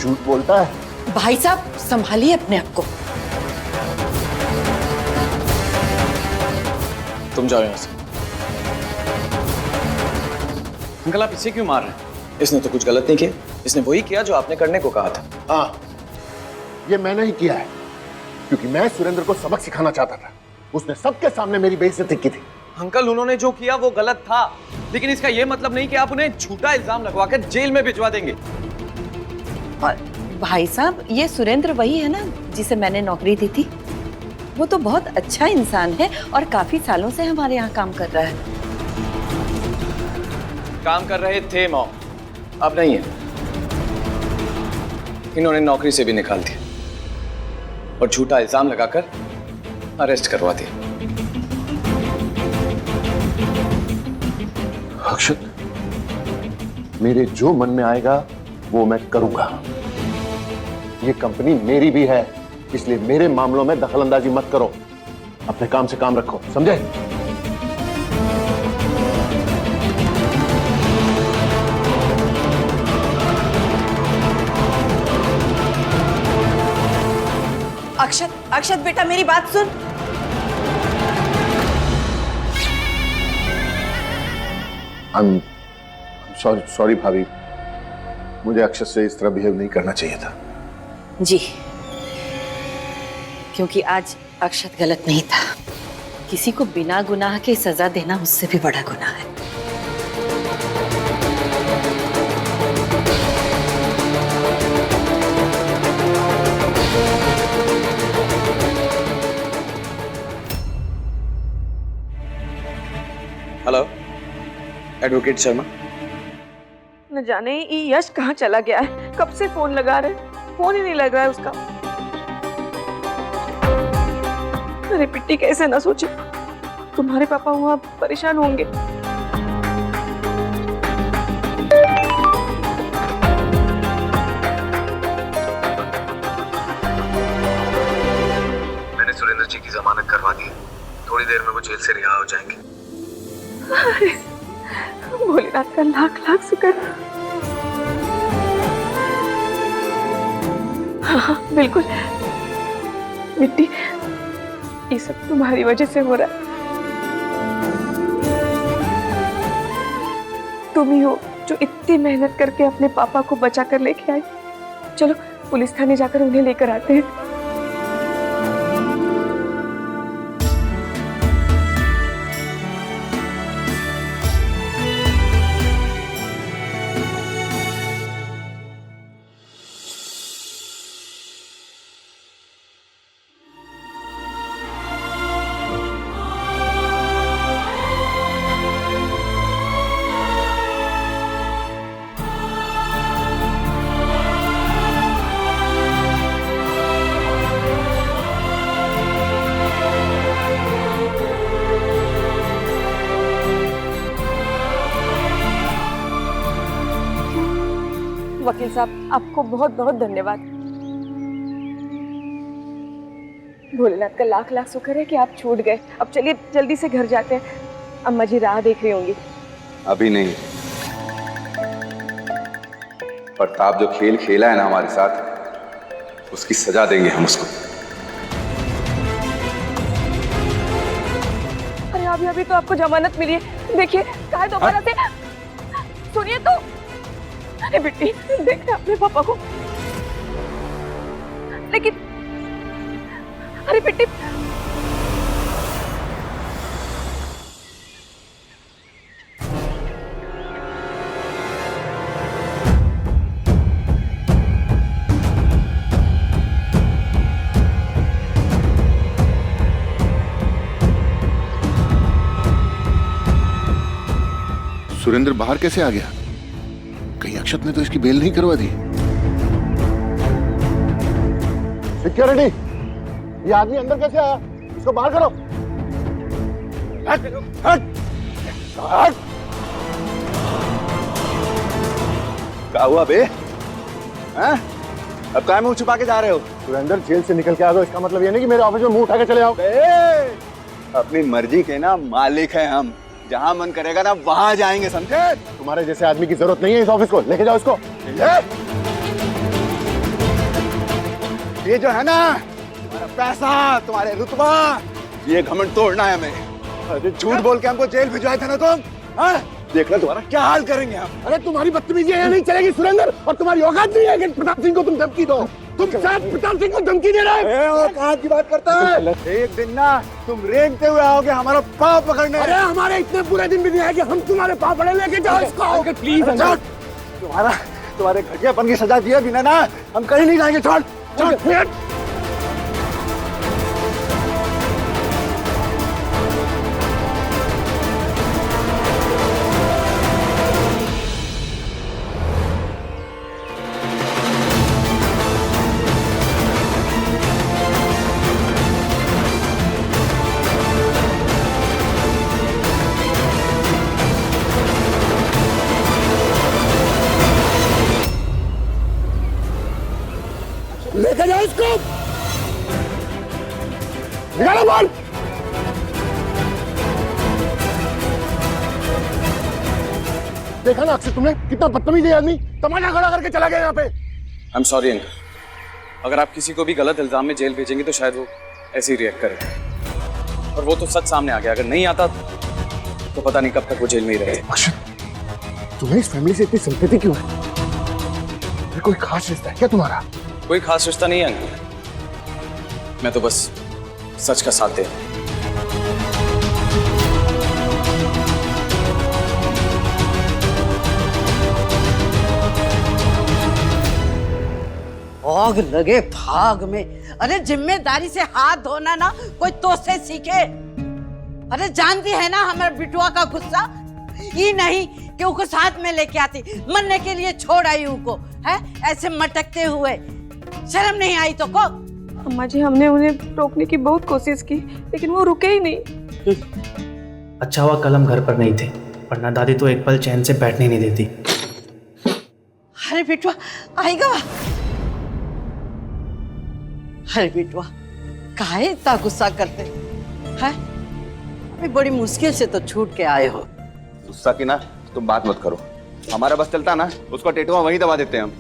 झूठ बोलता है। भाई साहब संभालिए अपने आप को। तुम जाओ यहाँ से। अंकल आप इसे क्यों मार रहे हैं? इसने तो कुछ गलत नहीं किया, इसने वही किया जो आपने करने को कहा था। हाँ, ये मैंने ही किया है, क्योंकि मैं सुरेंद्र को सबक सिखाना चाहता था। उसने सबके सामने मेरी बेइज्जती की थी। अंकल उन्होंने जो किया वो गलत था, लेकिन इसका ये मतलब नहीं कि आप उन्हें झूठा इल्जाम लगवाकर जेल में भिजवा देंगे। और भाई साहब ये सुरेंद्र वही है ना जिसे मैंने नौकरी दी थी? वो तो बहुत अच्छा इंसान है और काफी सालों से हमारे यहाँ काम कर रहा है। काम कर रहे थे मॉम, अब नहीं है। इन्होंने नौकरी से भी निकाल दिया और झूठा इल्जाम लगाकर अरेस्ट करवा दिया। अक्षत, मेरे जो मन में आएगा वो मैं करूंगा। ये कंपनी मेरी भी है, इसलिए मेरे मामलों में दखलंदाजी मत करो। अपने काम से काम रखो, समझे? अक्षत, अक्षत बेटा मेरी बात सुन। सॉरी भाभी, मुझे अक्षत से इस तरह बिहेव नहीं करना चाहिए था। जी, क्योंकि आज अक्षत गलत नहीं था। किसी को बिना गुनाह के सजा देना उससे भी बड़ा गुनाह है। Hello, advocate Sharma. न जाने ये यश कहाँ चला गया है, कब से फोन लगा रहे, फोन ही नहीं लग रहा है उसका। अरे पिट्टी कैसे ना सोचे, तुम्हारे पापा वहाँ परेशान होंगे। मैंने सुरेंद्र जी की जमानत करवा दी है, थोड़ी देर में वो जेल से रिहा हो जाएंगे। भोलेनाथ का लाख लाख शुक्र। हाँ बिल्कुल मिट्टी, ये सब तुम्हारी वजह से हो रहा है। तुम ही हो जो इतनी मेहनत करके अपने पापा को बचा कर लेके आई। चलो पुलिस थाने जाकर उन्हें लेकर आते हैं। वकील साहब आपको बहुत बहुत धन्यवाद। भोलेनाथ का लाख लाख शुक्र है कि आप छूट गए। अब चलिए जल्दी से घर जाते हैं, अम्मा जी राह देख रही होंगी। अभी नहीं, प्रताप जो खेल खेला है ना हमारे साथ, उसकी सजा देंगे हम उसको। अरे अभी तो आपको जमानत मिली है, देखिए कहा दोबारा से। सुनिए तो, अरे बेटी देखते अपने पापा को। लेकिन अरे बेटी, सुरेंद्र बाहर कैसे आ गया? कहीं अक्षत ने तो इसकी बेल नहीं करवा दी? सिक्योरिटी, ये आदमी अंदर कैसे आया? इसको बाहर करो। हट, हट, हट। क्या हुआ बे? हैं? अब क्या मुंह छुपा के जा रहे हो? सुरेंद्र जेल से निकल के आ गए, इसका मतलब ये नहीं कि मेरे ऑफिस में मुंह उठा के चले आओ। अपनी मर्जी के ना मालिक हैं हम, जहां मन करेगा ना वहां जाएंगे, समझे? तुम्हारे जैसे आदमी की जरूरत नहीं है इस ऑफिस को, लेके जाओ इसको। ये जो है ना, तुम्हारा पैसा, तुम्हारे रुतबा, ये घमंड तोड़ना है हमें। अरे झूठ बोल के हमको जेल भिजवाए थे ना तुम, हाँ? देखना तुम्हारा क्या हाल करेंगे हम। अरे तुम्हारी बदतमीजी यहाँ नहीं चलेगी सुरेंद्र, और तुम्हारी औकात नहीं है कि प्रताप सिंह को तुम धमकी दो। तुम शायद प्रताप सिंह को धमकी दे रहे हो। औकात की बात करता है। एक दिन ना तुम रेंगते हुए आओगे हमारा पाँव पकड़ने। अरे हमारे इतने बुरे दिन भी नहीं है कि हम तुम्हारे पाँव पड़े लेके जाओ इसको। प्लीज तुम्हारे घटियापन की सजा दिए बिना ना हम कहीं नहीं जाएंगे। छोड़ छोड़। लेके जाओ इसको, निकालो बाहर। देखा ना अक्षय तुमने, कितना बदतमीज है आदमी, तमाशा खड़ा करके चला गया यहाँ पे। आई एम सॉरी अंकल, अगर आप किसी को भी गलत इल्जाम में जेल भेजेंगे तो शायद वो ऐसे ही रिएक्ट करे, और वो तो सच सामने आ गया। अगर नहीं आता तो पता नहीं कब तक वो जेल में ही रहे। अक्षय, तुम्हें इस फैमिली से इतनी सिंपैथी क्यों है? कोई खास रिश्ता है क्या तुम्हारा? कोई खास रिश्ता नहीं है अंकल, मैं तो बस सच का साथ दे। आग लगे भाग में। अरे जिम्मेदारी से हाथ धोना ना कोई तो से सीखे। अरे जानती है ना हमारे बिटुआ का गुस्सा, ये नहीं कि उसको साथ में लेके आती, मरने के लिए छोड़ आई उसको, है ऐसे मटकते हुए। शर्म नहीं आई तो को? अम्मा जी, हमने उन्हें रोकने की बहुत कोशिश की लेकिन वो रुके ही नहीं। अच्छा हुआ कल हम घर पर नहीं थे, वरना दादी तो एक पल चैन से बैठने नहीं देती। अरे बिटुआ आएगा। अरे बिटुआ काहे इतना गुस्सा करते हैं? अभी बड़ी मुश्किल से तो छूट के आए हो। गुस्सा की ना तुम बात मत करो, हमारा बस चलता ना उसका टेटुआ वहीं दबा देते हैं हम।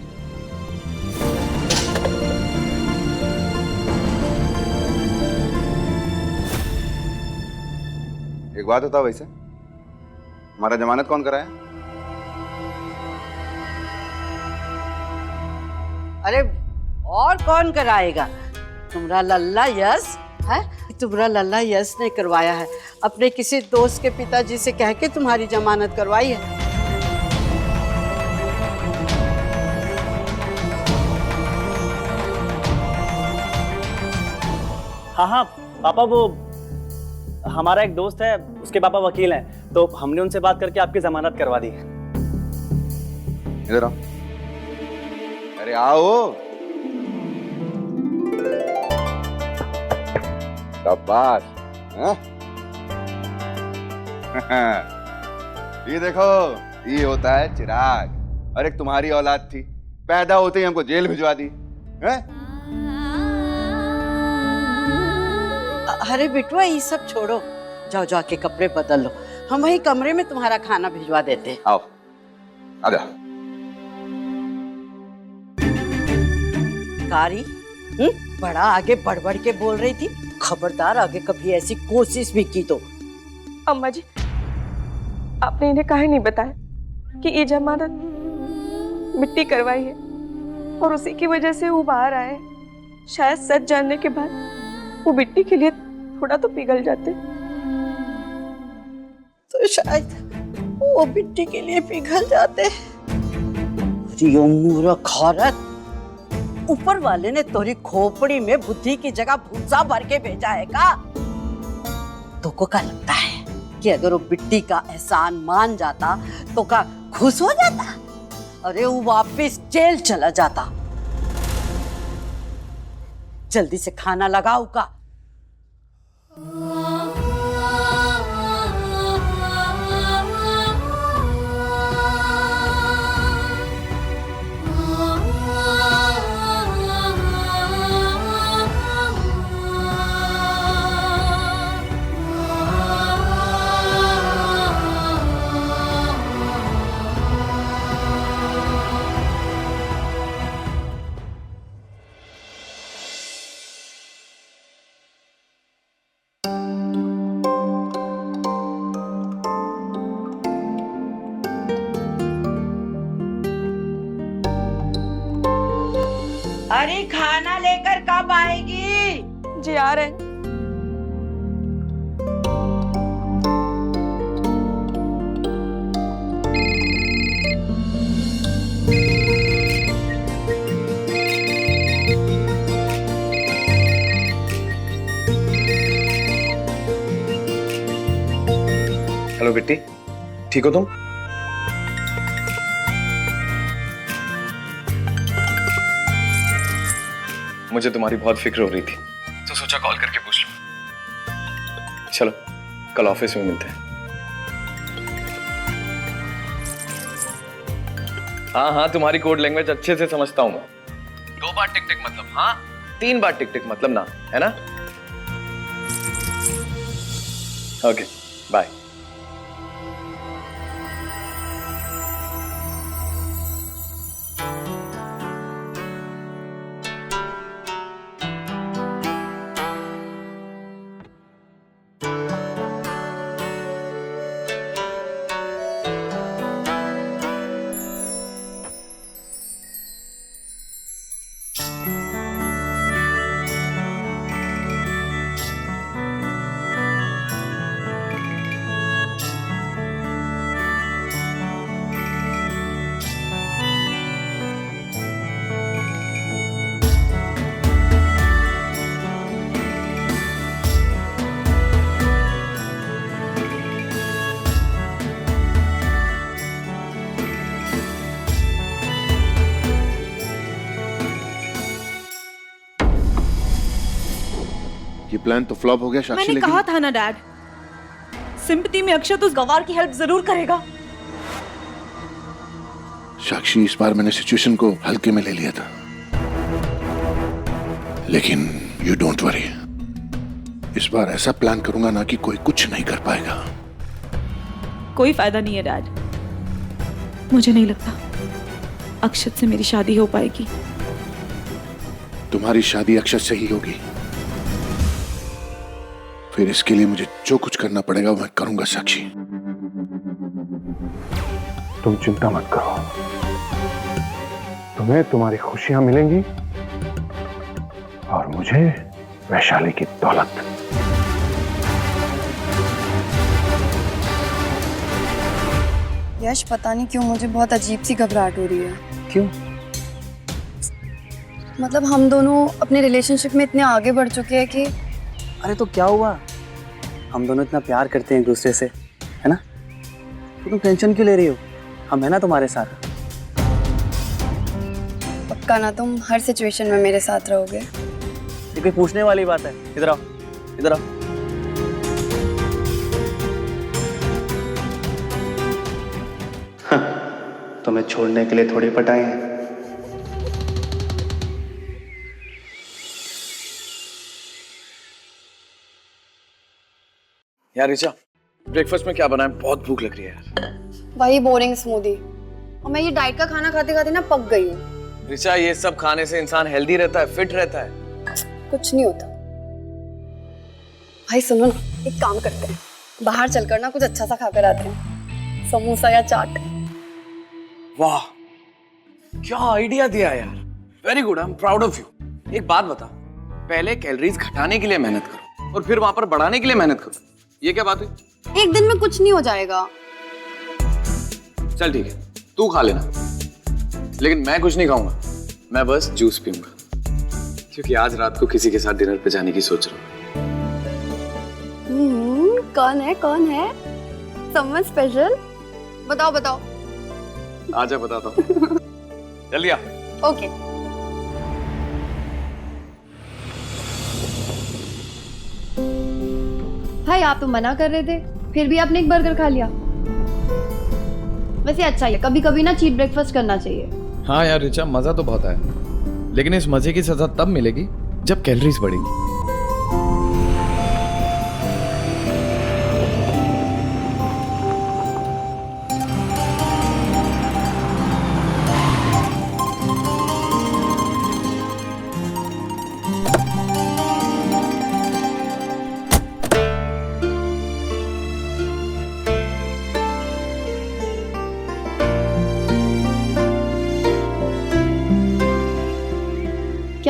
एक बात बताओ, वैसे हमारा जमानत कौन कराया? अरे और कौन कराएगा? तुम्हारा लल्ला यश है, तुम्हारा लल्ला यश ने करवाया है। अपने किसी दोस्त के पिताजी से कह के तुम्हारी जमानत करवाई है। हाँ हाँ पापा, वो हमारा एक दोस्त है, उसके पापा वकील हैं, तो हमने उनसे बात करके आपकी जमानत करवा दी है। इधर आओ। अरे आओ। शाबाश। हाँ? ये देखो, ये होता है चिराग। और एक तुम्हारी औलाद थी, पैदा होते ही हमको जेल भिजवा दी है? अरे बिटुआ ये सब छोड़ो, जाओ जाके कपड़े बदल लो, हम वही कमरे में तुम्हारा खाना भिजवा देते हैं। आओ आजा। कारी बड़ा आगे बढ़ बढ़ के बोल रही थी, खबरदार आगे कभी ऐसी कोशिश भी की तो। अम्मा जी, आपने इन्हें काहे नहीं बताया कि ये जमानत मिट्टी करवाई है और उसी की वजह से वो बाहर आए? शायद सच जानने के बाद वो मिट्टी के लिए थोड़ा तो पिघल जाते। तो शायद वो मिट्टी के लिए पिघल जाते। मूर्ख औरत, ऊपर वाले ने तोरी खोपड़ी में बुद्धि की जगह भूसा भर के भेजा है का? तो को क्या लगता है कि अगर वो मिट्टी का एहसान मान जाता तो का खुश हो जाता? अरे वो वापिस जेल चला जाता। जल्दी से खाना लगाओ का। अरे खाना लेकर कब आएगी? जी आ रहे हैं। हेलो बिट्टी, ठीक हो तुम? मुझे तुम्हारी बहुत फिक्र हो रही थी तो सोचा कॉल करके पूछ लूं। चलो कल ऑफिस में मिलते हैं। हाँ हाँ, तुम्हारी कोड लैंग्वेज अच्छे से समझता हूं मैं। 2 बार टिक टिक मतलब हाँ, 3 बार टिक टिक मतलब ना, है ना? Okay bye. ये प्लान तो फ्लॉप हो गया साक्षी। मैंने कहा था ना डैड, सिंपैथी में अक्षत उस गवार की हेल्प जरूर करेगा। साक्षी, इस बार मैंने सिचुएशन को हल्के में ले लिया था, लेकिन यू डोंट वरी, इस बार ऐसा प्लान करूंगा ना कि कोई कुछ नहीं कर पाएगा। कोई फायदा नहीं है डैड, मुझे नहीं लगता अक्षत से मेरी शादी हो पाएगी। तुम्हारी शादी अक्षत से ही होगी, फिर इसके लिए मुझे जो कुछ करना पड़ेगा वो मैं करूंगा साक्षी। तुम चिंता मत करो, तुम्हें तुम्हारी खुशियां मिलेंगी और मुझे वैशाली की दौलत। यश, पता नहीं क्यों मुझे बहुत अजीब सी घबराहट हो रही है। क्यों? मतलब हम दोनों अपने रिलेशनशिप में इतने आगे बढ़ चुके हैं कि अरे तो क्या हुआ, हम दोनों इतना प्यार करते हैं एक दूसरे से, है ना? तो तुम टेंशन क्यों ले रही हो? हम है ना तुम्हारे साथ। पक्का ना तुम हर सिचुएशन में मेरे साथ रहोगे? ये कोई पूछने वाली बात है? इधर आओ, इधर आओ। तुम्हें छोड़ने के लिए थोड़ी पटाए हैं। यार ऋचा, ब्रेकफास्ट में क्या बना है? बहुत भूख लग रही है यार। वही बोरिंग स्मूदी, और मैं ये डाइट का खाना खाते खाते ना पक गई हूँ। ऋचा, ये सब खाने से इंसान हेल्दी रहता है, फिट रहता है। कुछ नहीं होता। भाई सुनो ना, एक काम करते हैं, बाहर चलकर ना कुछ अच्छा सा खाकर आते हैं, समोसा या चाट। वाह, क्या आइडिया दिया यार, very good, I am proud of you. एक बात बता, पहले कैलोरीज घटाने के लिए मेहनत करो और फिर वहां पर बढ़ाने के लिए मेहनत करो, ये क्या बात हुई? एक दिन में कुछ नहीं हो जाएगा। चल ठीक है, तू खा लेना, लेकिन मैं कुछ नहीं खाऊंगा, मैं बस जूस पीऊंगा, क्योंकि आज रात को किसी के साथ डिनर पे जाने की सोच रहा हूँ। कौन है कौन है? Someone special? बताओ बताओ। आजा बताता हूँ। जल्दी आ। ओके। भाई आप तो मना कर रहे थे, फिर भी आपने एक बर्गर खा लिया। वैसे अच्छा है, कभी कभी ना चीट ब्रेकफास्ट करना चाहिए। हाँ यार ऋचा, मजा तो बहुत आया, लेकिन इस मजे की सजा तब मिलेगी जब कैलोरीज बढ़ेगी।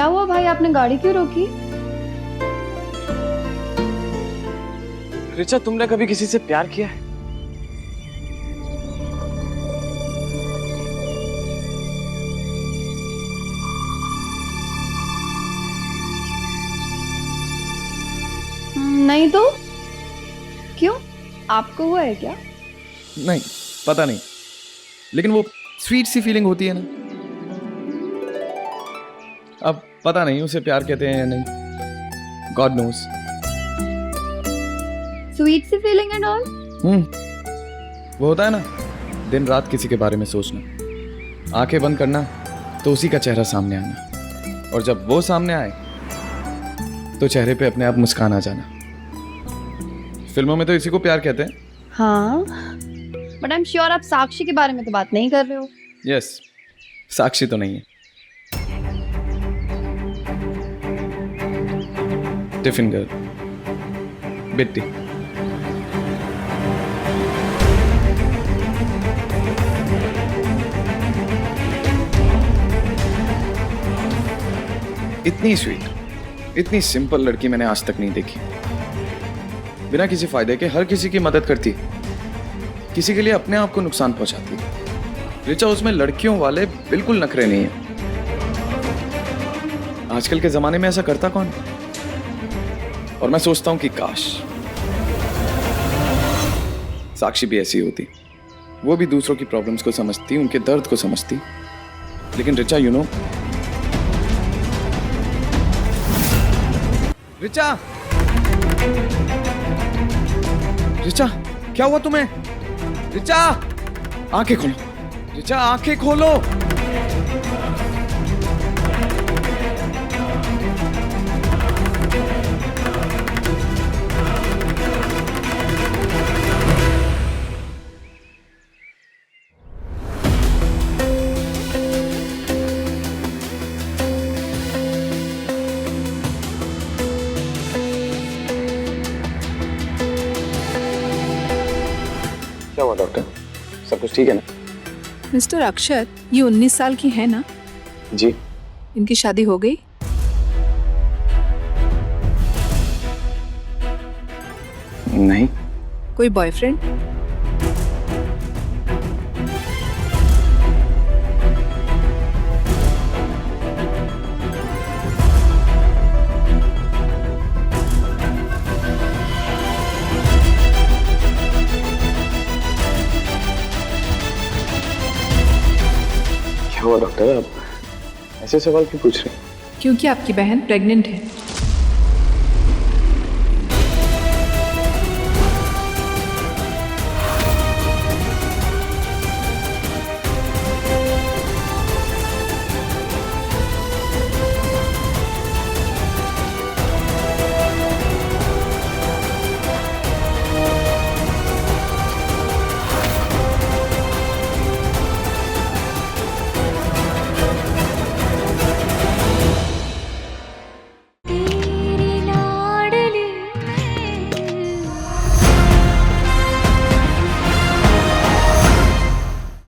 क्या हुआ भाई, आपने गाड़ी क्यों रोकी? रिचा, तुमने कभी किसी से प्यार किया है? नहीं तो क्यों, आपको हुआ है क्या? नहीं, पता नहीं, लेकिन वो स्वीट सी फीलिंग होती है ना। अब पता नहीं उसे प्यार कहते हैं या नहीं, गॉड नोस। स्वीट सी फीलिंग एंड ऑल? वो होता है ना, दिन रात किसी के बारे में सोचना, आंखें बंद करना तो उसी का चेहरा सामने आना, और जब वो सामने आए तो चेहरे पे अपने आप मुस्कान आ जाना। फिल्मों में तो इसी को प्यार कहते हैं। हाँ, बट आई एम श्योर आप साक्षी के बारे में तो बात नहीं कर रहे हो। यस, साक्षी तो नहीं है। टिफिन गर्ल, बिट्टी। इतनी स्वीट, इतनी सिंपल लड़की मैंने आज तक नहीं देखी। बिना किसी फायदे के हर किसी की मदद करती, किसी के लिए अपने आप को नुकसान पहुंचाती। रिचा उसमें लड़कियों वाले बिल्कुल नखरे नहीं है। आजकल के जमाने में ऐसा करता कौन? और मैं सोचता हूं कि काश साक्षी भी ऐसी होती, वो भी दूसरों की प्रॉब्लम्स को समझती, उनके दर्द को समझती। लेकिन रिचा, यू नो, रिचा, रिचा, क्या हुआ तुम्हें? रिचा, आंखें खोलो। रिचा, आंखें खोलो। क्या हुआ डॉक्टर? सब कुछ ठीक है ना? मिस्टर अक्षत, ये 19 साल की है ना? जी। इनकी शादी हो गई? नहीं। कोई बॉयफ्रेंड? क्या हुआ डॉक्टर? आप ऐसे सवाल क्यों पूछ रहे हैं? क्योंकि आपकी बहन प्रेग्नेंट है।